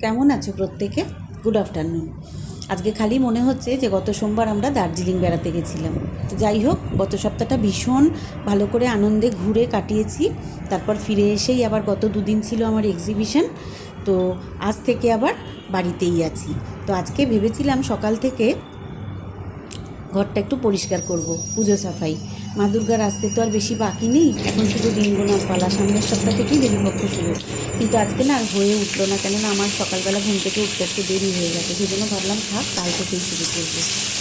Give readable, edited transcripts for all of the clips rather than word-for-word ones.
কেমন আছো প্রত্যেকে? Good afternoon. আজকে খালি মনে হচ্ছে যে গত সোমবার আমরা দার্জিলিং বেড়াতে গেছিলাম। তো যাই হোক, গত সপ্তাহটা ভীষণ ভালো করে আনন্দে ঘুরে কাটিয়েছি। তারপর ফিরে এসেই আবার গত দুদিন ছিল আমার এক্সিবিশন। তো আজ থেকে আবার বাড়িতেই আছি। তো আজকে ভেবেছিলাম সকাল থেকে ঘরটা একটু পরিষ্কার করব, পুজো সাফাই। মা দুর্গার আসতে তো আর বেশি বাকি নেই, এখন শুধু দিন গোনার পালা। সামনের সপ্তাহ থেকেই দেবীপক্ষ শুরু, কিন্তু আজকে না আর হয়ে উঠলো না, কেননা আমার সকালবেলা ঘুম থেকে উঠতে একটু দেরি হয়ে গেছে। সেই জন্য ভাবলাম থাক, কাল থেকেই শুরু করবো।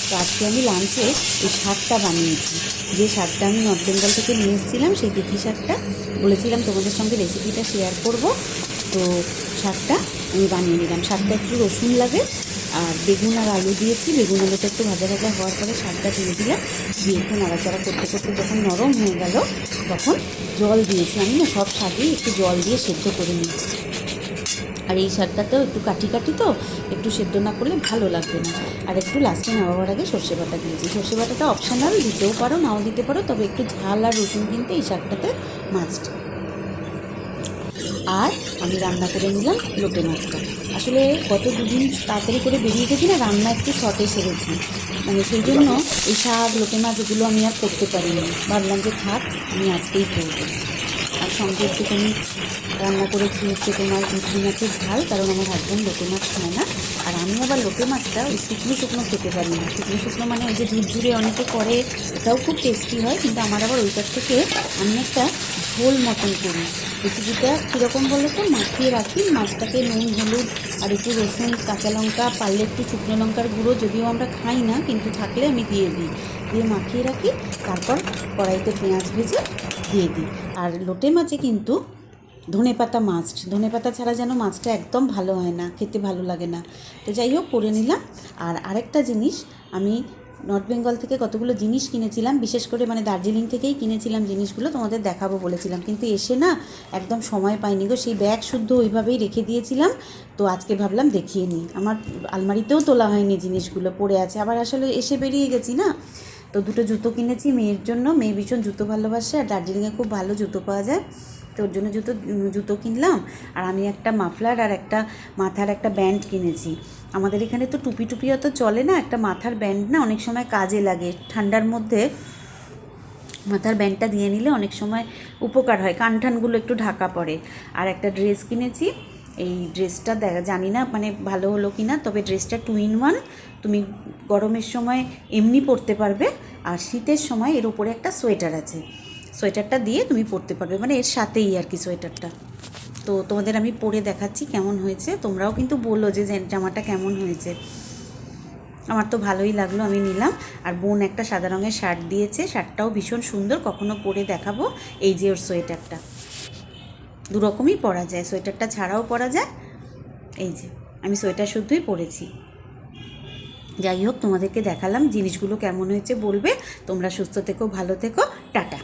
তো আজকে আমি লাঞ্চে এই শাকটা বানিয়েছি, যে শাকটা আমি নর্থ বেঙ্গল থেকে নিয়ে এসেছিলাম, সেই তিথি শাকটা। বলেছিলাম তোমাদের সঙ্গে রেসিপিটা শেয়ার করব। তো শাকটা আমি বানিয়ে নিলাম। শাকটা একটু রসুন লাগে, আর বেগুন আর আলু দিয়েছি। বেগুন আলুটা একটু ভাজা ভাজা হওয়ার পরে শাকটা দিয়ে দিলাম। দিয়ে একটু নাড়াচাড়া করতে করতে যখন নরম হয়ে গেল, তখন জল দিয়েছি। আমি না সব শাকেই একটু জল দিয়ে সেদ্ধ করে নিয়েছি। আর এই শাকটাতেও একটু কাঠি কাঠি, তো একটু সেদ্ধ না করলে ভালো লাগবে না। আর একটু লাস্টে নামাবার আগে সর্ষে বাটা দিয়েছি। সর্ষে বাটাটা অপশনাল, দিতেও পারো নাও দিতে পারো, তবে একটু ঝাল আর রসুন কিন্তু এই শাকটাতে মাস্ট। আর আমি রান্না করে নিলাম লোটে মাছটা। আসলে গত দুদিন তাড়াতাড়ি করে বেরিয়ে গেছি না, রান্না একটু শর্টে সেরেছি, মানে সেই জন্য এই শাক লোটে মাছ এগুলো আমি আর করতে পারিনি। ভাবলাম যে থাক, আমি আজকেই করবো। আর সঙ্গে একটুখানি রান্না করেছি হচ্ছে তোমার ভেটকি মাছের ঝাল, কারণ আমার হাজব্যান্ড লোটে মাছ খায় না। আর আমি আবার লোটে মাছটা ওই শুকনো শুকনো খেতে পারি না। শুকনো শুকনো মানে ওই যে ঝুরঝুরে অনেকে করে, ওটাও খুব টেস্টি হয়, কিন্তু আমার আবার ওইটার থেকে আমি একটা ঝোল মতন করি। রেসিপিটা কীরকম বলো তো, মাখিয়ে রাখি মাছটাকে, নুন হলুদ আর একটু রসুন কাঁচা লঙ্কা, পারলে একটু শুকনো লঙ্কার গুঁড়ো, যদিও আমরা খাই না কিন্তু থাকলে আমি দিয়ে দিই, দিয়ে মাখিয়ে রাখি। তারপর কড়াইতে পেঁয়াজ ভেজে দিয়ে দিই। আর লোটে মাছে কিন্তু ধনেপাতা মাস্ট, ধনেপাতা ছাড়া যেন মাছটা একদম ভালো হয় না, খেতে ভালো লাগে না। তো যাই হোক, করে নিলাম। আর আরেকটা জিনিস, আমি নর্থ বেঙ্গল থেকে কতগুলো জিনিস কিনেছিলাম, বিশেষ করে মানে দার্জিলিং থেকেই কিনেছিলাম জিনিসগুলো, তোমাদের দেখাবো বলেছিলাম, কিন্তু এসে না একদম সময় পাইনি গো। সেই ব্যাগ শুদ্ধ ওইভাবেই রেখে দিয়েছিলাম। তো আজকে ভাবলাম দেখিয়ে নিই। আমার আলমারিতেও তোলা হয়নি, জিনিসগুলো পড়ে আছে, আবার আসলে এসে বেরিয়ে গেছি না। তো দুটো জুতো কিনেছি মেয়ের জন্য, মেয়ে ভীষণ জুতো ভালোবাসে, আর দার্জিলিংয়ে খুব ভালো জুতো পাওয়া যায়, তো ওর জন্য জুতো কিনলাম। আর আমি একটা মাফলার আর একটা মাথার একটা ব্যান্ড কিনেছি। আমাদের এখানে তো টুপি টুপি অত চলে না, একটা মাথার ব্যান্ড না অনেক সময় কাজে লাগে। ঠান্ডার মধ্যে মাথার ব্যান্ডটা দিয়ে নিলে অনেক সময় উপকার হয়, কান ঠানগুলো একটু ঢাকা পড়ে। আর একটা ড্রেস কিনেছি। এই ড্রেসটা জানি না মানে ভালো হলো কি না, তবে ড্রেসটা 2 in 1। তুমি গরমের সময় এমনি পরতে পারবে, আর শীতের সময় এর উপরে একটা সোয়েটার আছে, সোয়েটারটা দিয়ে তুমি পরতে পারবে, মানে এর সাথেই আর কি সোয়েটারটা। তো তোমাদের আমি পরে দেখাচ্ছি কেমন হয়েছে, তোমরাও কিন্তু বলো যে জামাটা কেমন হয়েছে। আমার তো ভালোই লাগলো, আমি নিলাম। আর বোন একটা সাদা রঙের শার্ট দিয়েছে, শার্টটাও ভীষণ সুন্দর, কখনো পরে দেখাবো। এই যে ওর সোয়েটারটা, দুরকমই পরা যায়, সোয়েটারটা ছাড়াও পরা যায়। এই যে আমি সোয়েটার শুদ্ধই পরেছি। যাই হোক, তোমাদেরকে দেখালাম, জিনিসগুলো কেমন হয়েছে বলবে। তোমরা সুস্থ থেকো, ভালো থেকো, টাটা।